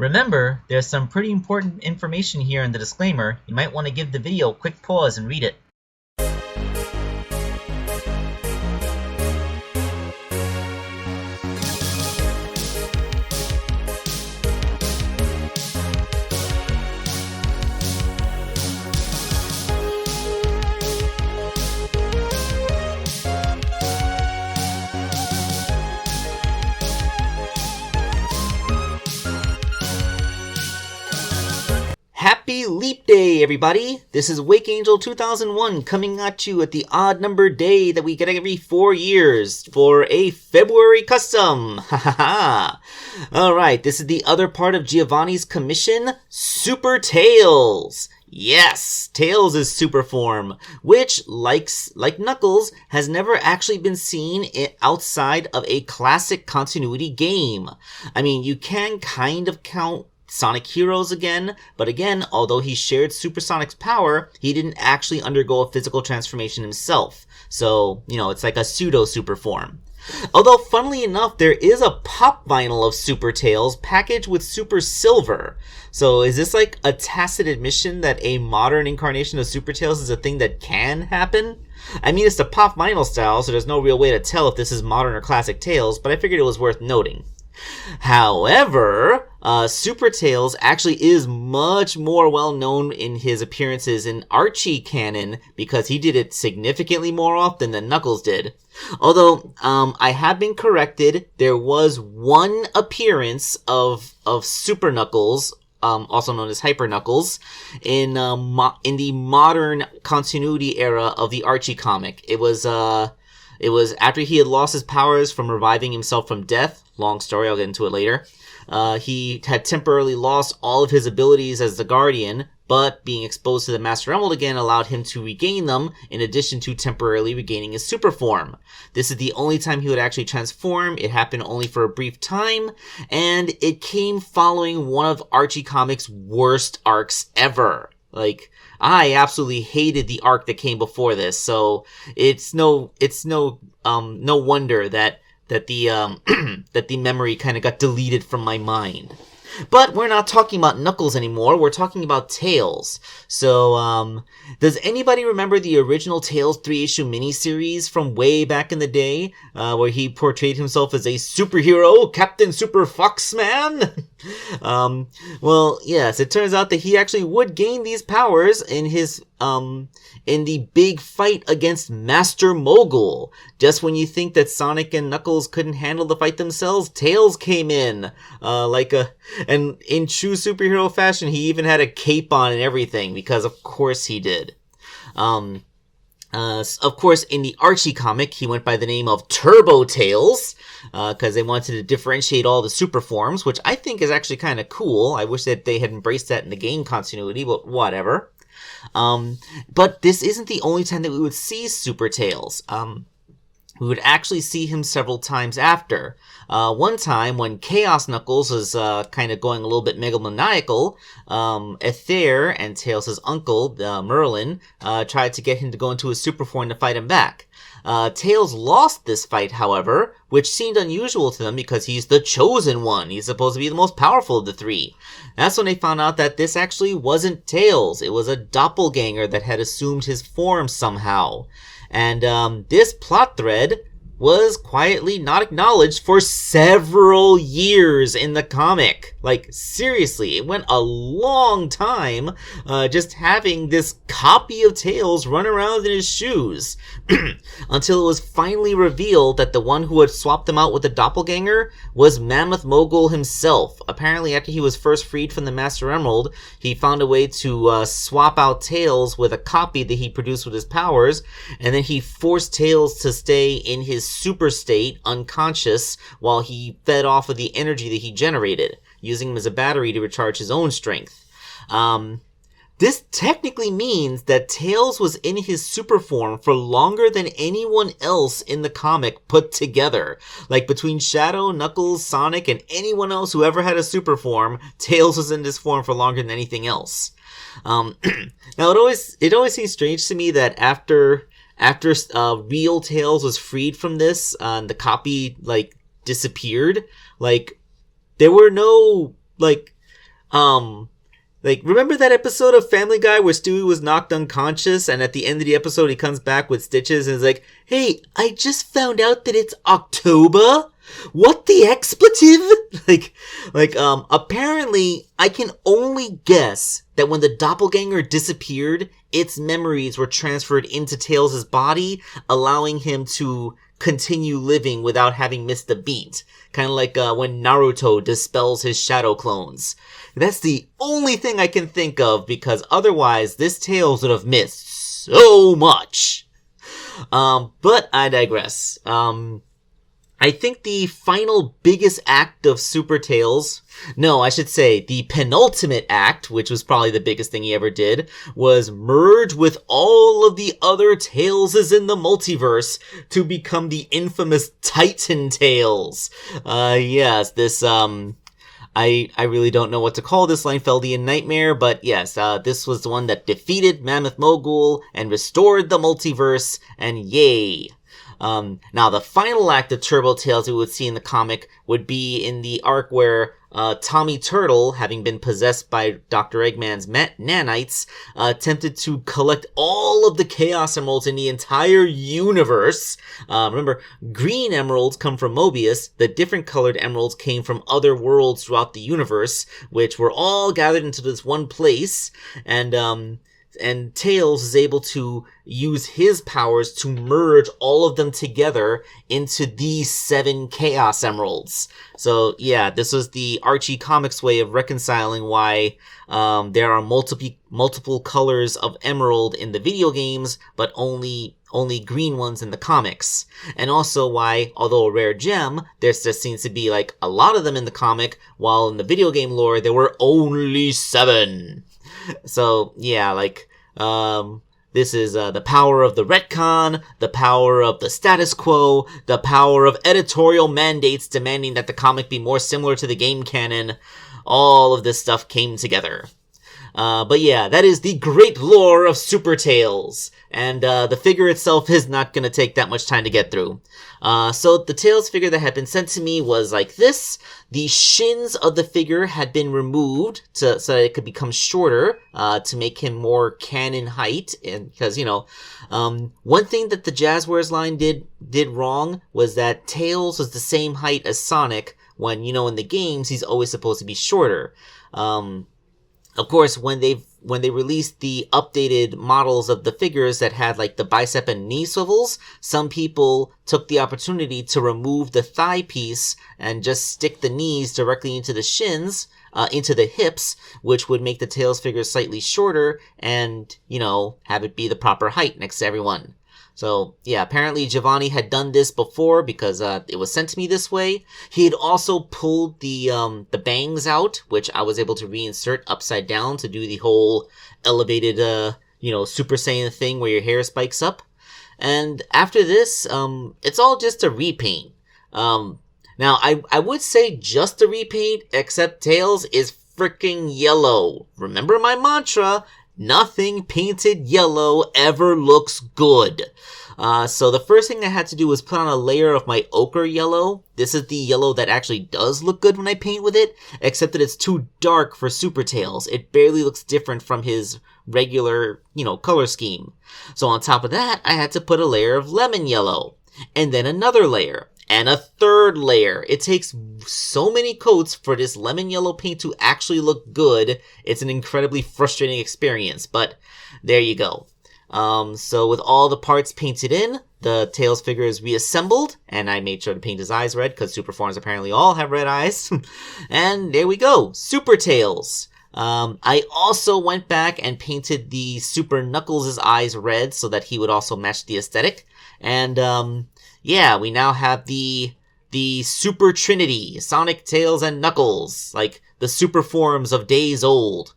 Remember, there's some pretty important information here in the disclaimer. You might want to give the video a quick pause and read it. Happy Leap Day, everybody! This is Wake Angel 2001 coming at you at the odd number day that we get every 4 years for a February custom. Ha ha ha! Alright, this is the other part of Giovanni's commission, Super Tails! Yes, Tails is super form, which, like Knuckles, has never actually been seen outside of a classic continuity game. I mean, you can kind of count Sonic Heroes again, but again, although he shared Supersonic's power, he didn't actually undergo a physical transformation himself. So, it's like a pseudo-super form. Although, funnily enough, there is a pop vinyl of Super Tails packaged with Super Silver. So, is this like a tacit admission that a modern incarnation of Super Tails is a thing that can happen? I mean, it's the pop vinyl style, so there's no real way to tell if this is modern or classic Tails, but I figured it was worth noting. However, Super Tails actually is much more well known in his appearances in Archie canon because he did it significantly more often than Knuckles did. Although, I have been corrected, there was one appearance of Super Knuckles, also known as Hyper Knuckles, in the modern continuity era of the Archie comic. It was after he had lost his powers from reviving himself from death. Long story, I'll get into it later. He had temporarily lost all of his abilities as the Guardian, but being exposed to the Master Emerald again allowed him to regain them, in addition to temporarily regaining his super form. This is the only time he would actually transform. It happened only for a brief time, and it came following one of Archie Comics' worst arcs ever. I absolutely hated the arc that came before this, so it's no wonder that the memory kind of got deleted from my mind. But we're not talking about Knuckles anymore, we're talking about Tails. So, does anybody remember the original Tails 3-issue miniseries from way back in the day, where he portrayed himself as a superhero, Captain Super Foxman? Well, yes, it turns out that he actually would gain these powers in his, in the big fight against Master Mogul. Just when you think that Sonic and Knuckles couldn't handle the fight themselves, Tails came in, and in true superhero fashion, he even had a cape on and everything, because of course he did. Of course, in the Archie comic, he went by the name of Turbo Tails, because they wanted to differentiate all the super forms, which I think is actually kind of cool. I wish that they had embraced that in the game continuity, but whatever. But this isn't the only time that we would see Super Tails. We would actually see him several times after. One time, when Chaos Knuckles was kind of going a little bit megalomaniacal, Ether and Tails' uncle, Merlin, tried to get him to go into his super form to fight him back. Tails lost this fight, however, which seemed unusual to them because he's the chosen one. He's supposed to be the most powerful of the three. That's when they found out that this actually wasn't Tails. It was a doppelganger that had assumed his form somehow. And this plot thread was quietly not acknowledged for several years in the comic. Seriously, it went a long time just having this copy of Tails run around in his shoes. Until it was finally revealed that the one who had swapped them out with the doppelganger was Mammoth Mogul himself. Apparently, after he was first freed from the Master Emerald, he found a way to swap out Tails with a copy that he produced with his powers, and then he forced Tails to stay in his super state, unconscious, while he fed off of the energy that he generated, using him as a battery to recharge his own strength. This technically means that Tails was in his super form for longer than anyone else in the comic put together. Between Shadow, Knuckles, Sonic, and anyone else who ever had a super form, Tails was in this form for longer than anything else. Now, it always seems strange to me that after real Tails was freed from this, the copy, disappeared, there were no, Like, remember that episode of Family Guy where Stewie was knocked unconscious and at the end of the episode he comes back with stitches and is like, hey, I just found out that it's October? What the expletive? Apparently I can only guess that when the doppelganger disappeared, its memories were transferred into Tails' body, allowing him to continue living without having missed a beat. Kind of like when Naruto dispels his shadow clones. That's the only thing I can think of, because otherwise this Tails would have missed so much. But I digress. I think the final biggest act of Super Tails, no, I should say the penultimate act, which was probably the biggest thing he ever did, was merge with all of the other Tailses in the multiverse to become the infamous Titan Tails. Yes, this, I really don't know what to call this Linefeldian nightmare, but yes, this was the one that defeated Mammoth Mogul and restored the multiverse, and yay. Now the final act of Turbo Tails we would see in the comic would be in the arc where Tommy Turtle, having been possessed by Dr. Eggman's nanites, attempted to collect all of the Chaos Emeralds in the entire universe. Remember, green emeralds come from Mobius. The different colored emeralds came from other worlds throughout the universe, which were all gathered into this one place. And Tails is able to use his powers to merge all of them together into these 7 Chaos Emeralds. So yeah, this was the Archie Comics way of reconciling why there are multiple colors of emerald in the video games, but only green ones in the comics. And also why, although a rare gem, there just seems to be like a lot of them in the comic, while in the video game lore there were only 7. So, yeah, this is the power of the retcon, the power of the status quo, the power of editorial mandates demanding that the comic be more similar to the game canon. All of this stuff came together. But yeah, that is the great lore of Super Tails. And the figure itself is not going to take that much time to get through. So the Tails figure that had been sent to me was like this. The shins of the figure had been removed so that it could become shorter, to make him more canon height. And because, one thing that the Jazzwares line did wrong was that Tails was the same height as Sonic when, in the games he's always supposed to be shorter. Of course, when they released the updated models of the figures that had like the bicep and knee swivels, some people took the opportunity to remove the thigh piece and just stick the knees directly into the shins, into the hips, which would make the Tails figure slightly shorter and, have it be the proper height next to everyone. So, yeah, apparently Giovanni had done this before because it was sent to me this way. He had also pulled the bangs out, which I was able to reinsert upside down to do the whole elevated, Super Saiyan thing where your hair spikes up. And after this, it's all just a repaint. Now, I would say just a repaint, except Tails is freaking yellow. Remember my mantra? Nothing painted yellow ever looks good. So the first thing I had to do was put on a layer of my ochre yellow. This is the yellow that actually does look good when I paint with it, except that it's too dark for Super Tails. It barely looks different from his regular, color scheme. So on top of that, I had to put a layer of lemon yellow, and then another layer, and a third layer. It takes so many coats for this lemon yellow paint to actually look good. It's an incredibly frustrating experience, but there you go. So with all the parts painted in, the Tails figure is reassembled, and I made sure to paint his eyes red, because super forms apparently all have red eyes. And there we go, Super Tails. I also went back and painted the Super Knuckles' eyes red, so that he would also match the aesthetic. And, yeah, we now have the Super Trinity, Sonic, Tails, and Knuckles, like the super forms of days old.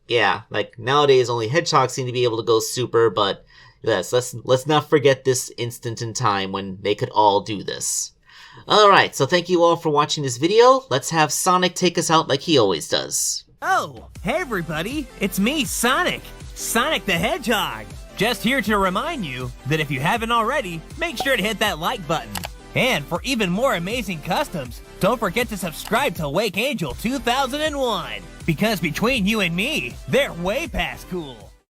Yeah, like nowadays only hedgehogs seem to be able to go super, but yes, let's not forget this instant in time when they could all do this. Alright, so thank you all for watching this video. Let's have Sonic take us out like he always does. Oh, hey everybody, it's me, Sonic the Hedgehog. Just here to remind you that if you haven't already, make sure to hit that like button. And for even more amazing customs, Don't forget to subscribe to Wake Angel 2001, because between you and me, they're way past cool.